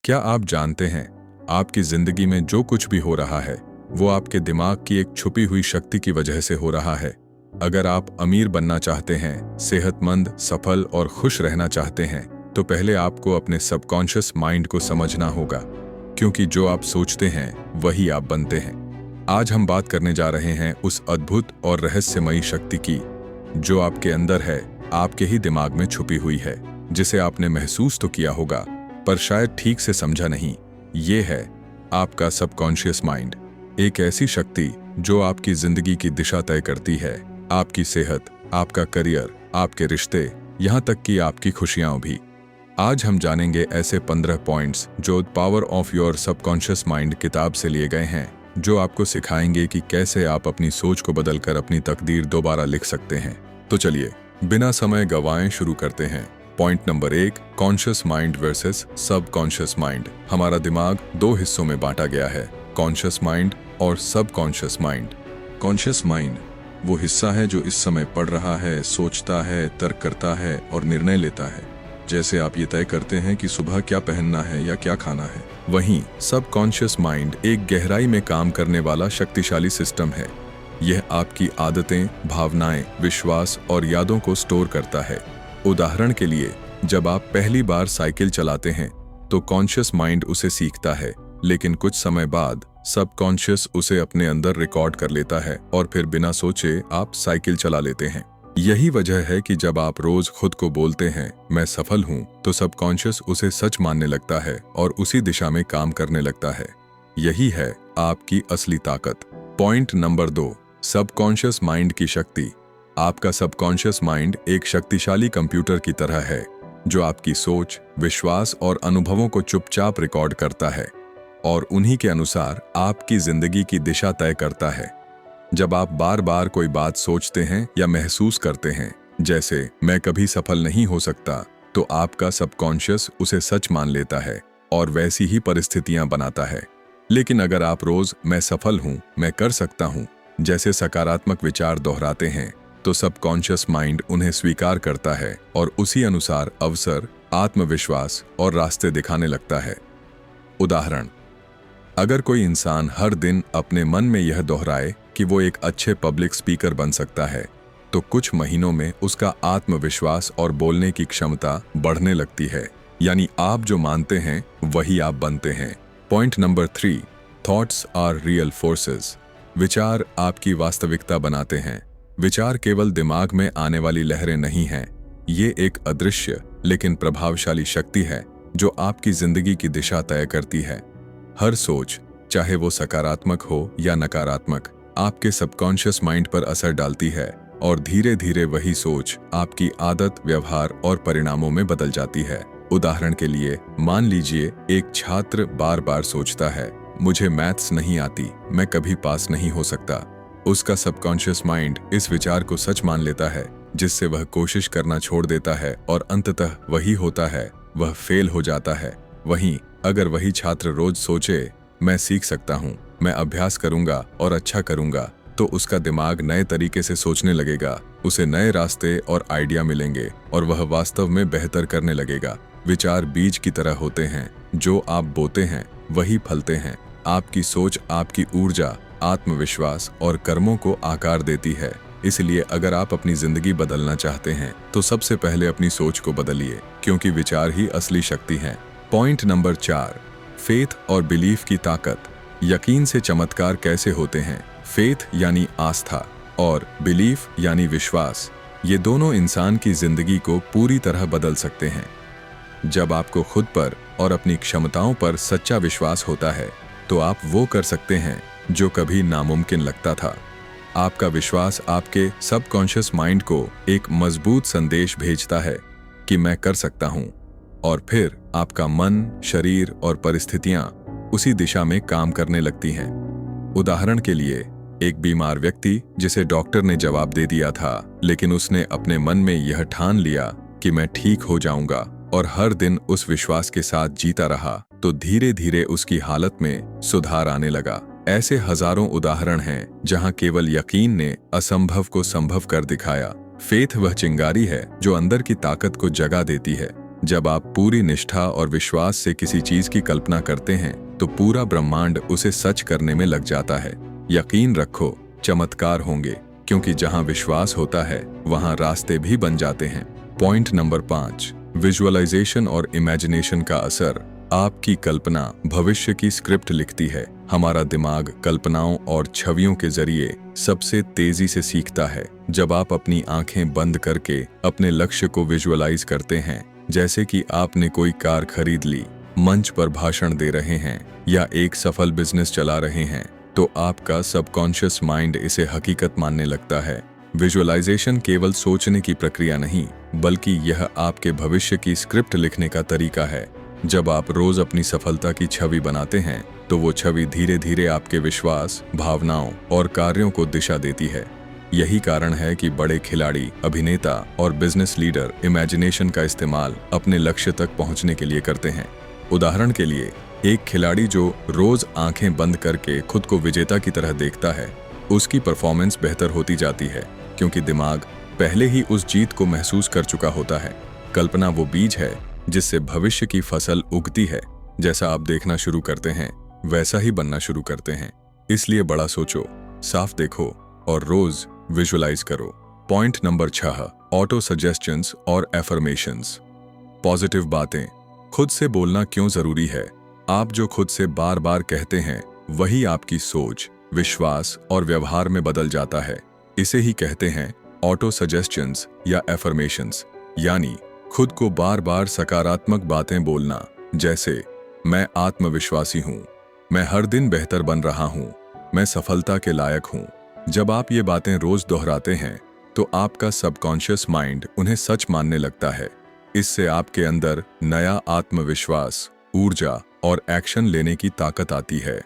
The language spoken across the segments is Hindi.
क्या आप जानते हैं, आपकी जिंदगी में जो कुछ भी हो रहा है वो आपके दिमाग की एक छुपी हुई शक्ति की वजह से हो रहा है। अगर आप अमीर बनना चाहते हैं, सेहतमंद, सफल और खुश रहना चाहते हैं, तो पहले आपको अपने सबकॉन्शियस माइंड को समझना होगा, क्योंकि जो आप सोचते हैं वही आप बनते हैं। आज हम बात करने जा रहे हैं उस अद्भुत और रहस्यमयी शक्ति की जो आपके अंदर है, आपके ही दिमाग में छुपी हुई है, जिसे आपने महसूस तो किया होगा पर शायद ठीक से समझा नहीं। ये है आपका सबकॉन्शियस माइंड, एक ऐसी शक्ति जो आपकी जिंदगी की दिशा तय करती है, आपकी सेहत, आपका करियर, आपके रिश्ते, यहाँ तक कि आपकी खुशियां भी। आज हम जानेंगे ऐसे 15 पॉइंट्स जो power of your subconscious mind किताब से लिए गए हैं, जो आपको सिखाएंगे कि कैसे आप अपनी सोच को बदलकर अपनी तकदीर दोबारा लिख सकते हैं। तो चलिए बिना समय गंवाए शुरू करते हैं। Point number 1, conscious mind versus subconscious mind. हमारा दिमाग दो हिस्सों में बांटा गया है, कॉन्शियस माइंड और सबकॉन्शियस माइंड। कॉन्शियस माइंड वो हिस्सा है जो इस समय पढ़ रहा है, सोचता है, तर्क करता है और निर्णय लेता है, जैसे आप ये तय करते हैं कि सुबह क्या पहनना है या क्या खाना है। वहीं सबकॉन्शियस माइंड एक गहराई में काम करने वाला शक्तिशाली सिस्टम है। यह आपकी आदतें, भावनाएं, विश्वास और यादों को स्टोर करता है। उदाहरण के लिए, जब आप पहली बार साइकिल चलाते हैं तो कॉन्शियस माइंड उसे सीखता है, लेकिन कुछ समय बाद सबकॉन्शियस उसे अपने अंदर रिकॉर्ड कर लेता है और फिर बिना सोचे आप साइकिल चला लेते हैं। यही वजह है कि जब आप रोज खुद को बोलते हैं मैं सफल हूं, तो सबकॉन्शियस उसे सच मानने लगता है और उसी दिशा में काम करने लगता है। यही है आपकी असली ताकत। पॉइंट नंबर 2, सबकॉन्शियस माइंड की शक्ति। आपका सबकॉन्शियस माइंड एक शक्तिशाली कंप्यूटर की तरह है, जो आपकी सोच, विश्वास और अनुभवों को चुपचाप रिकॉर्ड करता है और उन्हीं के अनुसार आपकी जिंदगी की दिशा तय करता है। जब आप बार बार कोई बात सोचते हैं या महसूस करते हैं, जैसे मैं कभी सफल नहीं हो सकता, तो आपका सबकॉन्शियस उसे सच मान लेता है और वैसी ही परिस्थितियां बनाता है। लेकिन अगर आप रोज मैं सफल हूं, मैं कर सकता हूं जैसे सकारात्मक विचार दोहराते हैं, तो सबकॉन्शियस माइंड उन्हें स्वीकार करता है और उसी अनुसार अवसर, आत्मविश्वास और रास्ते दिखाने लगता है। उदाहरण, अगर कोई इंसान हर दिन अपने मन में यह दोहराए कि वो एक अच्छे पब्लिक स्पीकर बन सकता है, तो कुछ महीनों में उसका आत्मविश्वास और बोलने की क्षमता बढ़ने लगती है। यानी आप जो मानते हैं वही आप बनते हैं। Point number 3, thoughts are real forces. विचार आपकी वास्तविकता बनाते हैं। विचार केवल दिमाग में आने वाली लहरें नहीं हैं, ये एक अदृश्य लेकिन प्रभावशाली शक्ति है जो आपकी जिंदगी की दिशा तय करती है। हर सोच, चाहे वो सकारात्मक हो या नकारात्मक, आपके सबकॉन्शियस माइंड पर असर डालती है और धीरे धीरे वही सोच आपकी आदत, व्यवहार और परिणामों में बदल जाती है। उदाहरण के लिए, मान लीजिए एक छात्र बार बार सोचता है मुझे मैथ्स नहीं आती, मैं कभी पास नहीं हो सकता। उसका सबकॉन्शियस माइंड इस विचार को सच मान लेता है, जिससे वह कोशिश करना छोड़ देता है और अंततः वही होता है, वह फेल हो जाता है। वहीं अगर वही छात्र रोज सोचे मैं सीख सकता हूँ, मैं अभ्यास करूंगा और अच्छा करूंगा, तो उसका दिमाग नए तरीके से सोचने लगेगा, उसे नए रास्ते और आइडिया मिलेंगे और वह वास्तव में बेहतर करने लगेगा। विचार बीज की तरह होते हैं, जो आप बोते हैं वही फलते हैं। आपकी सोच आपकी ऊर्जा, आत्मविश्वास और कर्मों को आकार देती है। इसलिए अगर आप अपनी जिंदगी बदलना चाहते हैं, तो सबसे पहले अपनी सोच को बदलिए, क्योंकि विचार ही असली शक्ति है। पॉइंट नंबर 4, फेथ और बिलीफ की ताकत। यकीन से चमत्कार कैसे होते हैं? फेथ यानी आस्था और बिलीफ यानी विश्वास, ये दोनों इंसान की जिंदगी को पूरी तरह बदल सकते हैं। जब आपको खुद पर और अपनी क्षमताओं पर सच्चा विश्वास होता है, तो आप वो कर सकते हैं जो कभी नामुमकिन लगता था। आपका विश्वास आपके सबकॉन्शियस माइंड को एक मजबूत संदेश भेजता है कि मैं कर सकता हूं, और फिर आपका मन, शरीर और परिस्थितियां उसी दिशा में काम करने लगती हैं। उदाहरण के लिए, एक बीमार व्यक्ति जिसे डॉक्टर ने जवाब दे दिया था, लेकिन उसने अपने मन में यह ठान लिया कि मैं ठीक हो जाऊंगा और हर दिन उस विश्वास के साथ जीता रहा, तो धीरे धीरे उसकी हालत में सुधार आने लगा। ऐसे हजारों उदाहरण हैं जहां केवल यकीन ने असंभव को संभव कर दिखाया। फेथ वह चिंगारी है जो अंदर की ताकत को जगा देती है, जब आप पूरी निष्ठा और विश्वास से किसी चीज की कल्पना करते हैं तो पूरा ब्रह्मांड उसे सच करने में लग जाता है। यकीन रखो, चमत्कार होंगे, क्योंकि जहां विश्वास होता है वहां रास्ते भी बन जाते हैं। पॉइंट नंबर 5, विजुअलाइजेशन और इमेजिनेशन का असर। आपकी कल्पना भविष्य की स्क्रिप्ट लिखती है। हमारा दिमाग कल्पनाओं और छवियों के जरिए सबसे तेजी से सीखता है। जब आप अपनी आंखें बंद करके अपने लक्ष्य को विजुअलाइज करते हैं, जैसे कि आपने कोई कार खरीद ली, मंच पर भाषण दे रहे हैं या एक सफल बिजनेस चला रहे हैं, तो आपका सबकॉन्शियस माइंड इसे हकीकत मानने लगता है। विजुअलाइजेशन केवल सोचने की प्रक्रिया नहीं, बल्कि यह आपके भविष्य की स्क्रिप्ट लिखने का तरीका है। जब आप रोज अपनी सफलता की छवि बनाते हैं तो वो छवि धीरे धीरे आपके विश्वास, भावनाओं और कार्यों को दिशा देती है। यही कारण है कि बड़े खिलाड़ी, अभिनेता और बिजनेस लीडर इमेजिनेशन का इस्तेमाल अपने लक्ष्य तक पहुंचने के लिए करते हैं। उदाहरण के लिए, एक खिलाड़ी जो रोज आंखें बंद करके खुद को विजेता की तरह देखता है, उसकी परफॉर्मेंस बेहतर होती जाती है, क्योंकि दिमाग पहले ही उस जीत को महसूस कर चुका होता है। कल्पना वो बीज है जिससे भविष्य की फसल उगती है। जैसा आप देखना शुरू करते हैं, वैसा ही बनना शुरू करते हैं। इसलिए बड़ा सोचो, साफ देखो और रोज विजुअलाइज करो। पॉइंट नंबर 6, ऑटो सजेशंस और एफर्मेशंस। पॉजिटिव बातें। खुद से बोलना क्यों जरूरी है? आप जो खुद से बार बार कहते हैं, वही आपकी सोच, विश्वास और व्यवहार में बदल जाता है। इसे ही कहते हैं ऑटो सजेशंस या एफर्मेशंस, यानी खुद को बार बार सकारात्मक बातें बोलना, जैसे मैं आत्मविश्वासी हूँ, मैं हर दिन बेहतर बन रहा हूँ, मैं सफलता के लायक हूँ। जब आप ये बातें रोज दोहराते हैं तो आपका सबकॉन्शियस माइंड उन्हें सच मानने लगता है। इससे आपके अंदर नया आत्मविश्वास, ऊर्जा और एक्शन लेने की ताकत आती है।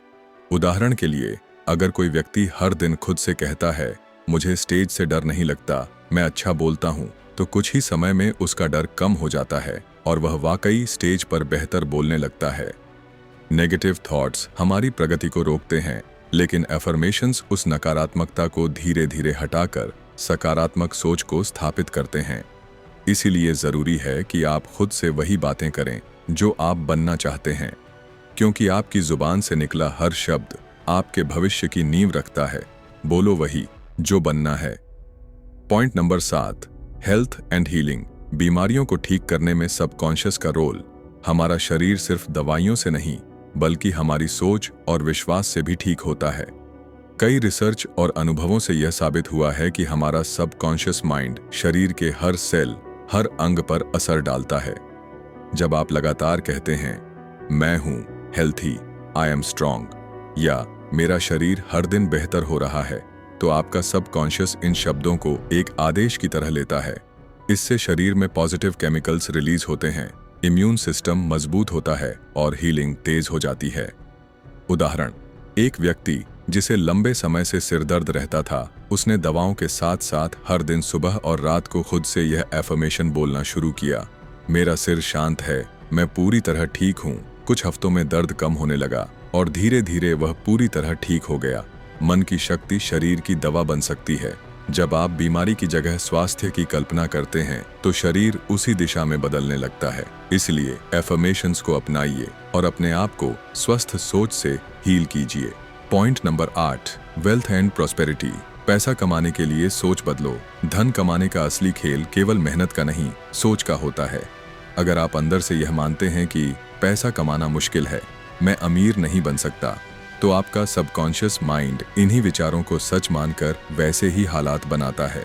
उदाहरण के लिए, अगर कोई व्यक्ति हर दिन खुद से कहता है, मुझे स्टेज से डर नहीं लगता, मैं अच्छा बोलता हूँ, तो कुछ ही समय में उसका डर कम हो जाता है और वह वाकई स्टेज पर बेहतर बोलने लगता है। नेगेटिव थॉट्स हमारी प्रगति को रोकते हैं, लेकिन एफर्मेशंस उस नकारात्मकता को धीरे धीरे हटाकर सकारात्मक सोच को स्थापित करते हैं। इसीलिए जरूरी है कि आप खुद से वही बातें करें जो आप बनना चाहते हैं, क्योंकि आपकी जुबान से निकला हर शब्द आपके भविष्य की नींव रखता है। बोलो वही जो बनना है। Point number 7, health and healing. बीमारियों को ठीक करने में सबकॉन्शियस का रोल। हमारा शरीर सिर्फ दवाइयों से नहीं, बल्कि हमारी सोच और विश्वास से भी ठीक होता है। कई रिसर्च और अनुभवों से यह साबित हुआ है कि हमारा सबकॉन्शियस माइंड शरीर के हर सेल, हर अंग पर असर डालता है। जब आप लगातार कहते हैं, मैं हूं हेल्थी, आई एम स्ट्रांग, या मेरा शरीर हर दिन बेहतर हो रहा है, तो आपका सबकॉन्शियस इन शब्दों को एक आदेश की तरह लेता है। इससे शरीर में पॉजिटिव केमिकल्स रिलीज होते हैं, इम्यून सिस्टम मजबूत होता है और हीलिंग तेज हो जाती है। उदाहरण, एक व्यक्ति जिसे लंबे समय से सिरदर्द रहता था, उसने दवाओं के साथ साथ हर दिन सुबह और रात को खुद से यह एफर्मेशन बोलना शुरू किया, मेरा सिर शांत है, मैं पूरी तरह ठीक हूँ। कुछ हफ्तों में दर्द कम होने लगा और धीरे धीरे वह पूरी तरह ठीक हो गया। मन की शक्ति शरीर की दवा बन सकती है। जब आप बीमारी की जगह स्वास्थ्य की कल्पना करते हैं तो शरीर उसी दिशा में बदलने लगता है। इसलिए एफर्मेशंस को अपनाइए और अपने आप को स्वस्थ सोच से हील कीजिए। Point number 8, wealth and prosperity. पैसा कमाने के लिए सोच बदलो। धन कमाने का असली खेल केवल मेहनत का नहीं, सोच का होता है। अगर आप अंदर से यह मानते हैं कि पैसा कमाना मुश्किल है, मैं अमीर नहीं बन सकता, तो आपका सबकॉन्शियस माइंड इन्हीं विचारों को सच मानकर वैसे ही हालात बनाता है।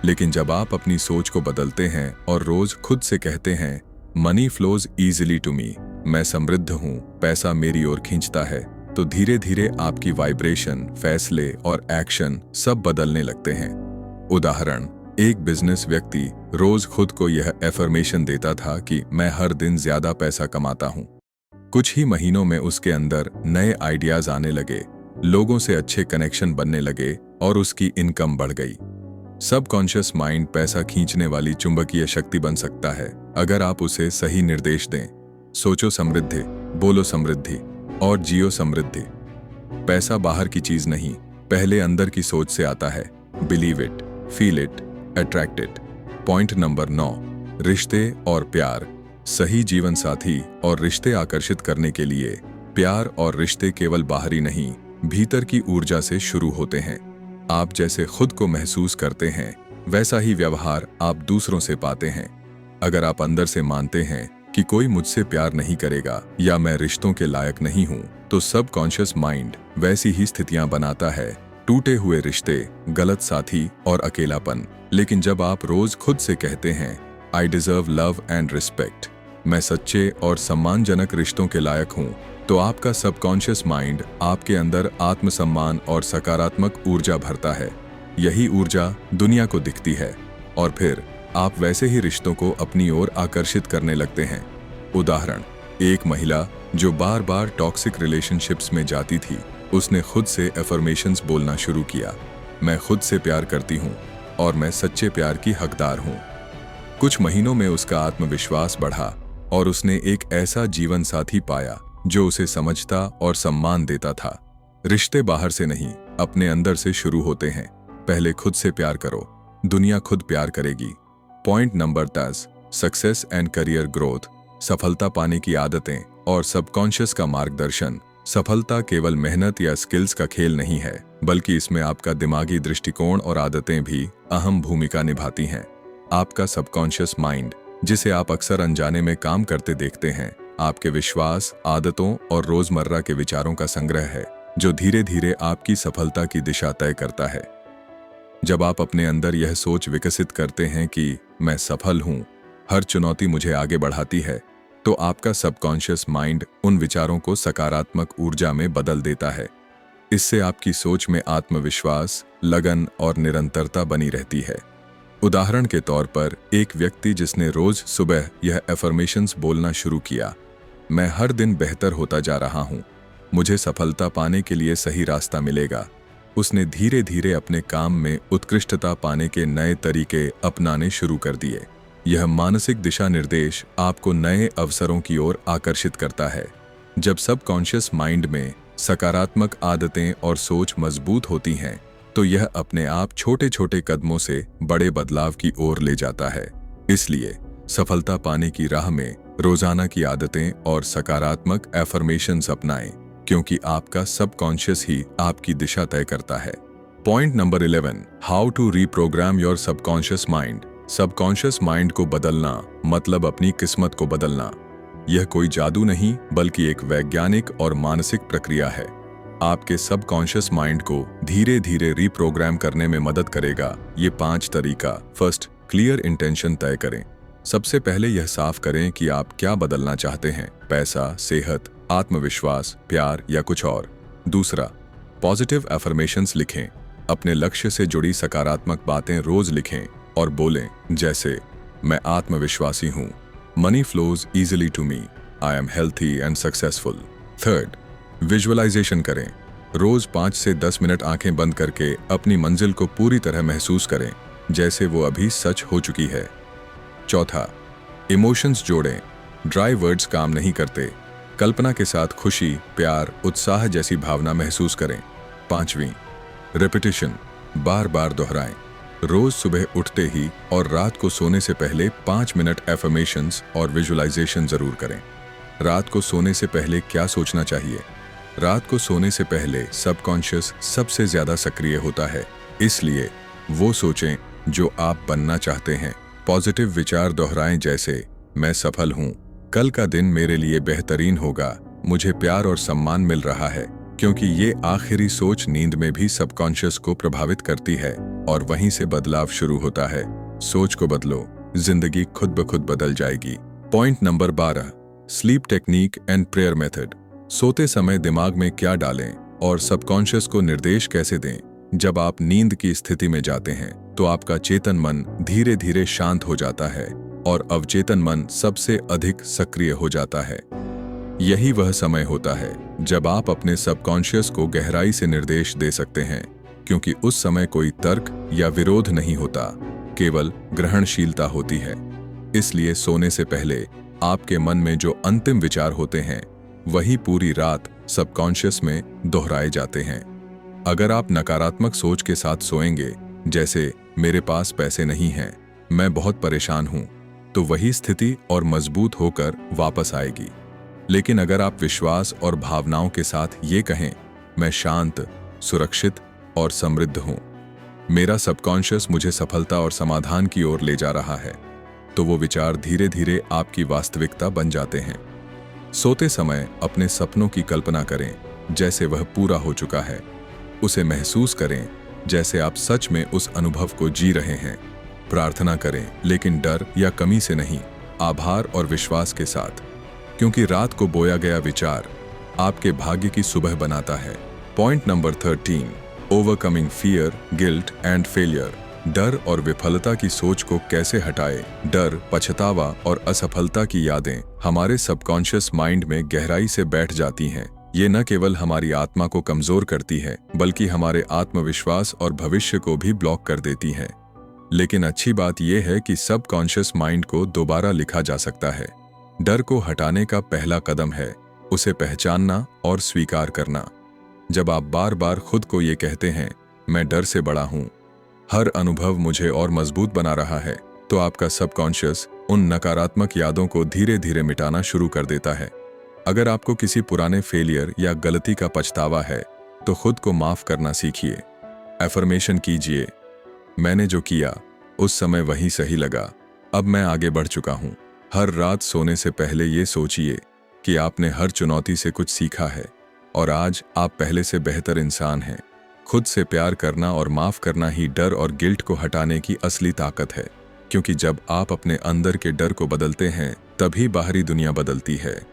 लेकिन जब आप अपनी सोच को बदलते हैं और रोज खुद से कहते हैं, money flows easily to me, मैं समृद्ध हूँ, पैसा मेरी ओर खींचता है, तो धीरे धीरे आपकी वाइब्रेशन, फैसले और एक्शन सब बदलने लगते हैं। उदाहरण, एक बिजनेस व्यक्ति रोज खुद को यह एफर्मेशन देता था कि मैं हर दिन ज्यादा पैसा कमाता हूँ। कुछ ही महीनों में उसके अंदर नए आइडियाज आने लगे, लोगों से अच्छे कनेक्शन बनने लगे और उसकी इनकम बढ़ गई। सबकॉन्शियस माइंड पैसा खींचने वाली चुंबकीय शक्ति बन सकता है अगर आप उसे सही निर्देश दें। सोचो समृद्धि, बोलो समृद्धि और जियो समृद्धि। पैसा बाहर की चीज नहीं, पहले अंदर की सोच से आता है। Believe it, feel it, attract it. Point number 9, रिश्ते और प्यार। सही जीवन साथी और रिश्ते आकर्षित करने के लिए प्यार और रिश्ते केवल बाहरी नहीं, भीतर की ऊर्जा से शुरू होते हैं। आप जैसे खुद को महसूस करते हैं, वैसा ही व्यवहार आप दूसरों से पाते हैं। अगर आप अंदर से मानते हैं कि कोई मुझसे प्यार नहीं करेगा या मैं रिश्तों के लायक नहीं हूं, तो सबकॉन्शियस माइंड वैसी ही स्थितियां बनाता है, टूटे हुए रिश्ते, गलत साथी और अकेलापन। लेकिन जब आप रोज खुद से कहते हैं, I deserve love and respect, मैं सच्चे और सम्मानजनक रिश्तों के लायक हूं, तो आपका सबकॉन्शियस माइंड आपके अंदर आत्मसम्मान और सकारात्मक ऊर्जा भरता है। यही ऊर्जा दुनिया को दिखती है और फिर आप वैसे ही रिश्तों को अपनी ओर आकर्षित करने लगते हैं। उदाहरण, एक महिला जो बार बार टॉक्सिक रिलेशनशिप्स में जाती थी, उसने खुद से एफर्मेशंस बोलना शुरू किया। मैं खुद से प्यार करती हूँ और मैं सच्चे प्यार की हकदार हूँ। कुछ महीनों में उसका आत्मविश्वास बढ़ा और उसने एक ऐसा जीवन साथी पाया जो उसे समझता और सम्मान देता था। रिश्ते बाहर से नहीं, अपने अंदर से शुरू होते हैं। पहले खुद से प्यार करो, दुनिया खुद प्यार करेगी। Point number 10, success and career growth. सफलता पाने की आदतें और सबकॉन्शियस का मार्गदर्शन। सफलता केवल मेहनत या स्किल्स का खेल नहीं है, बल्कि इसमें आपका दिमागी दृष्टिकोण और आदतें भी अहम भूमिका निभाती हैं। आपका सबकॉन्शियस माइंड, जिसे आप अक्सर अनजाने में काम करते देखते हैं, आपके विश्वास, आदतों और रोजमर्रा के विचारों का संग्रह है, जो धीरे धीरे आपकी सफलता की दिशा तय करता है। जब आप अपने अंदर यह सोच विकसित करते हैं कि मैं सफल हूं, हर चुनौती मुझे आगे बढ़ाती है, तो आपका सबकॉन्शियस माइंड उन विचारों को सकारात्मक ऊर्जा में बदल देता है। इससे आपकी सोच में आत्मविश्वास, लगन और निरंतरता बनी रहती है। उदाहरण के तौर पर, एक व्यक्ति जिसने रोज सुबह यह एफर्मेशंस बोलना शुरू किया, मैं हर दिन बेहतर होता जा रहा हूं, मुझे सफलता पाने के लिए सही रास्ता मिलेगा, उसने धीरे धीरे अपने काम में उत्कृष्टता पाने के नए तरीके अपनाने शुरू कर दिए। यह मानसिक दिशा निर्देश आपको नए अवसरों की ओर आकर्षित करता है। जब सबकॉन्शियस माइंड में सकारात्मक आदतें और सोच मजबूत होती हैं, तो यह अपने आप छोटे छोटे कदमों से बड़े बदलाव की ओर ले जाता है। इसलिए सफलता पाने की राह में रोजाना की आदतें और सकारात्मक एफर्मेशंस अपनाएं, क्योंकि आपका सबकॉन्शियस ही आपकी दिशा तय करता है। Point number 11, how to reprogram your subconscious mind. Subconscious mind को बदलना मतलब अपनी किस्मत को बदलना। यह कोई जादू नहीं, बल्कि एक वैज्ञानिक और मानसिक प्रक्रिया है। आपके सबकॉन्शियस माइंड को धीरे धीरे रीप्रोग्राम करने में मदद करेगा ये 5 तरीका। फर्स्ट, क्लियर इंटेंशन तय करें। सबसे पहले यह साफ करें कि आप क्या बदलना चाहते हैं, पैसा, सेहत, आत्मविश्वास, प्यार या कुछ और। दूसरा, पॉजिटिव एफर्मेशंस लिखें। अपने लक्ष्य से जुड़ी सकारात्मक बातें रोज लिखें और बोलें, जैसे मैं आत्मविश्वासी हूं, money flows easily to me, I am healthy and successful. Third, visualisation करें। रोज 5 से 10 मिनट आंखें बंद करके अपनी मंजिल को पूरी तरह महसूस करें, जैसे वो अभी सच हो चुकी है। चौथा, इमोशंस जोड़ें। ड्राई वर्ड्स काम नहीं करते। कल्पना के साथ खुशी, प्यार, उत्साह जैसी भावना महसूस करें। पांचवीं, रिपीटिशन, बार बार दोहराएं। रोज सुबह उठते ही और रात को सोने से पहले 5 मिनट एफर्मेशंस और विजुअलाइजेशन जरूर करें। रात को सोने से पहले क्या सोचना चाहिए? रात को सोने से पहले सबकॉन्शियस सबसे ज्यादा सक्रिय होता है, इसलिए वो सोचें जो आप बनना चाहते हैं। पॉजिटिव विचार दोहराएं, जैसे मैं सफल हूं, कल का दिन मेरे लिए बेहतरीन होगा, मुझे प्यार और सम्मान मिल रहा है, क्योंकि ये आखिरी सोच नींद में भी सबकॉन्शियस को प्रभावित करती है और वहीं से बदलाव शुरू होता है। सोच को बदलो, जिंदगी खुद ब खुद बदल जाएगी। Point number 12, sleep technique and prayer method. सोते समय दिमाग में क्या डालें और सबकॉन्शियस को निर्देश कैसे दें। जब आप नींद की स्थिति में जाते हैं, तो आपका चेतन मन धीरे धीरे शांत हो जाता है और अवचेतन मन सबसे अधिक सक्रिय हो जाता है। यही वह समय होता है जब आप अपने सबकॉन्शियस को गहराई से निर्देश दे सकते हैं, क्योंकि उस समय कोई तर्क या विरोध नहीं होता, केवल ग्रहणशीलता होती है। इसलिए सोने से पहले आपके मन में जो अंतिम विचार होते हैं, वही पूरी रात सबकॉन्शियस में दोहराए जाते हैं। अगर आप नकारात्मक सोच के साथ सोएंगे, जैसे मेरे पास पैसे नहीं हैं, मैं बहुत परेशान हूं, तो वही स्थिति और मजबूत होकर वापस आएगी। लेकिन अगर आप विश्वास और भावनाओं के साथ ये कहें, मैं शांत, सुरक्षित और समृद्ध हूं, मेरा सबकॉन्शियस मुझे सफलता और समाधान की ओर ले जा रहा है, तो वो विचार धीरे धीरे आपकी वास्तविकता बन जाते हैं। सोते समय अपने सपनों की कल्पना करें जैसे वह पूरा हो चुका है। उसे महसूस करें जैसे आप सच में उस अनुभव को जी रहे हैं। प्रार्थना करें, लेकिन डर या कमी से नहीं, आभार और विश्वास के साथ, क्योंकि रात को बोया गया विचार आपके भाग्य की सुबह बनाता है। Point number 13, overcoming fear, guilt and failure. डर और विफलता की सोच को कैसे हटाएं? डर, पछतावा और असफलता की यादें हमारे सबकॉन्शियस माइंड में गहराई से बैठ जाती हैं। ये न केवल हमारी आत्मा को कमजोर करती है, बल्कि हमारे आत्मविश्वास और भविष्य को भी ब्लॉक कर देती है। लेकिन अच्छी बात यह है कि सबकॉन्शियस माइंड को दोबारा लिखा जा सकता है। डर को हटाने का पहला कदम है उसे पहचानना और स्वीकार करना। जब आप बार बार खुद को ये कहते हैं, मैं डर से बड़ा हूं, हर अनुभव मुझे और मजबूत बना रहा है, तो आपका सबकॉन्शियस उन नकारात्मक यादों को धीरे धीरे मिटाना शुरू कर देता है। अगर आपको किसी पुराने फेलियर या गलती का पछतावा है, तो खुद को माफ करना सीखिए। एफर्मेशन कीजिए, मैंने जो किया उस समय वही सही लगा, अब मैं आगे बढ़ चुका हूं। हर रात सोने से पहले ये सोचिए कि आपने हर चुनौती से कुछ सीखा है और आज आप पहले से बेहतर इंसान हैं। खुद से प्यार करना और माफ करना ही डर और गिल्ट को हटाने की असली ताकत है, क्योंकि जब आप अपने अंदर के डर को बदलते हैं, तभी बाहरी दुनिया बदलती है।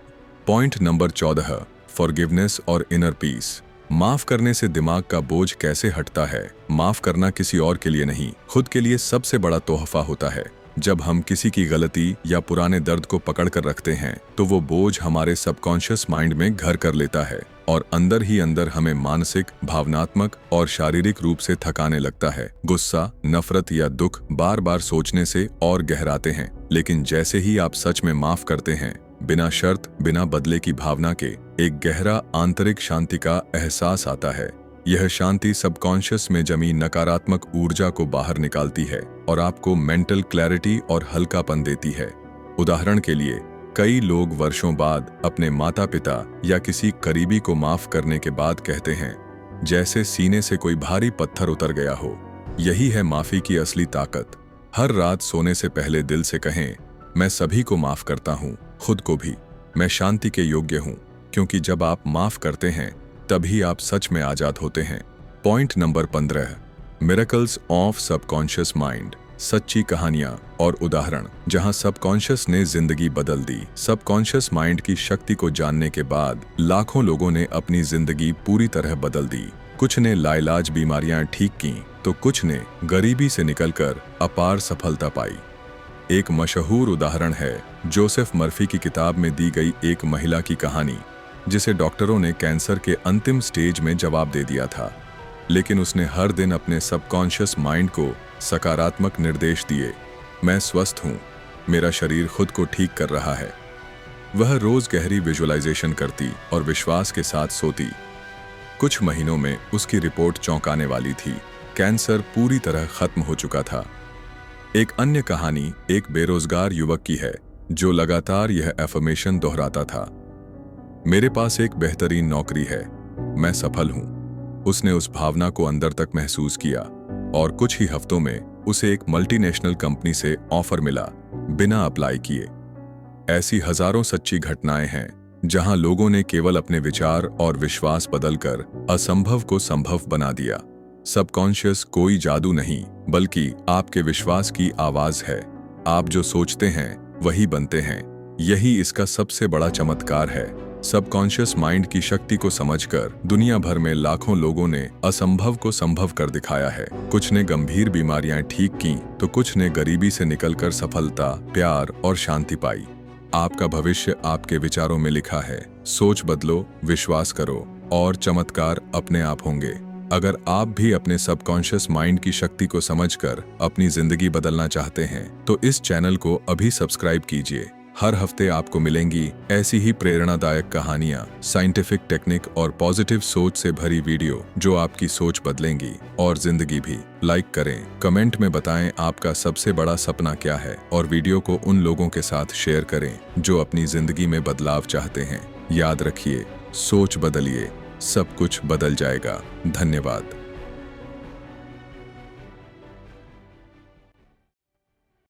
पॉइंट नंबर 14, फॉरगिवनेस और इनर पीस। माफ करने से दिमाग का बोझ कैसे हटता है? माफ करना किसी और के लिए नहीं, खुद के लिए सबसे बड़ा तोहफा होता है। जब हम किसी की गलती या पुराने दर्द को पकड़ कर रखते हैं, तो वो बोझ हमारे सबकॉन्शियस माइंड में घर कर लेता है और अंदर ही अंदर हमें मानसिक, भावनात्मक और शारीरिक रूप से थकाने लगता है। गुस्सा, नफरत या दुख बार बार सोचने से और गहराते हैं, लेकिन जैसे ही आप सच में माफ करते हैं, बिना शर्त, बिना बदले की भावना के, एक गहरा आंतरिक शांति का एहसास आता है। यह शांति सबकॉन्शियस में जमी नकारात्मक ऊर्जा को बाहर निकालती है और आपको मेंटल क्लैरिटी और हल्कापन देती है। उदाहरण के लिए, कई लोग वर्षों बाद अपने माता पिता या किसी करीबी को माफ करने के बाद कहते हैं, जैसे सीने से कोई भारी पत्थर उतर गया हो। यही है माफी की असली ताकत। हर रात सोने से पहले दिल से कहें, मैं सभी को माफ करता हूँ, खुद को भी। मैं शांति के योग्य हूँ, क्योंकि जब आप माफ करते हैं, तभी आप सच में आजाद होते हैं। Point number 15, miracles of subconscious mind. सच्ची कहानियां और उदाहरण जहां सबकॉन्शियस ने जिंदगी बदल दी। सबकॉन्शियस माइंड की शक्ति को जानने के बाद लाखों लोगों ने अपनी जिंदगी पूरी तरह बदल दी। कुछ ने लाइलाज बीमारियां ठीक की, तो कुछ ने गरीबी से निकलकर अपार सफलता पाई। एक मशहूर उदाहरण है जोसेफ मर्फी की किताब में दी गई एक महिला की कहानी, जिसे डॉक्टरों ने कैंसर के अंतिम स्टेज में जवाब दे दिया था, लेकिन उसने हर दिन अपने सबकॉन्शियस माइंड को सकारात्मक निर्देश दिए। मैं स्वस्थ हूँ, मेरा शरीर खुद को ठीक कर रहा है। वह रोज गहरी विजुअलाइजेशन करती और विश्वास के साथ सोती। कुछ महीनों में उसकी रिपोर्ट चौंकाने वाली थी। कैंसर पूरी तरह खत्म हो चुका था। एक अन्य कहानी एक बेरोजगार युवक की है, जो लगातार यह एफर्मेशन दोहराता था, मेरे पास एक बेहतरीन नौकरी है, मैं सफल हूं। उसने उस भावना को अंदर तक महसूस किया और कुछ ही हफ्तों में उसे एक मल्टीनेशनल कंपनी से ऑफर मिला, बिना अप्लाई किए। ऐसी हजारों सच्ची घटनाएं हैं जहां लोगों ने केवल अपने विचार और विश्वास बदलकर असंभव को संभव बना दिया। सबकॉन्शियस कोई जादू नहीं, बल्कि आपके विश्वास की आवाज है। आप जो सोचते हैं वही बनते हैं। यही इसका सबसे बड़ा चमत्कार है। सबकॉन्शियस माइंड की शक्ति को समझकर दुनिया भर में लाखों लोगों ने असंभव को संभव कर दिखाया है। कुछ ने गंभीर बीमारियां ठीक की, तो कुछ ने गरीबी से निकलकर सफलता, प्यार और शांति पाई। आपका भविष्य आपके विचारों में लिखा है। सोच बदलो, विश्वास करो और चमत्कार अपने आप होंगे। अगर आप भी अपने सबकॉन्शियस माइंड की शक्ति को समझकर अपनी जिंदगी बदलना चाहते हैं, तो इस चैनल को अभी सब्सक्राइब कीजिए। हर हफ्ते आपको मिलेंगी ऐसी ही प्रेरणादायक कहानियां, साइंटिफिक टेक्निक और पॉजिटिव सोच से भरी वीडियो जो आपकी सोच बदलेंगी और जिंदगी भी। लाइक करें, कमेंट में बताएं आपका सबसे बड़ा सपना क्या है और वीडियो को उन लोगों के साथ शेयर करें जो अपनी जिंदगी में बदलाव चाहते हैं। याद रखिए, सोच बदलिए, सब कुछ बदल जाएगा। धन्यवाद।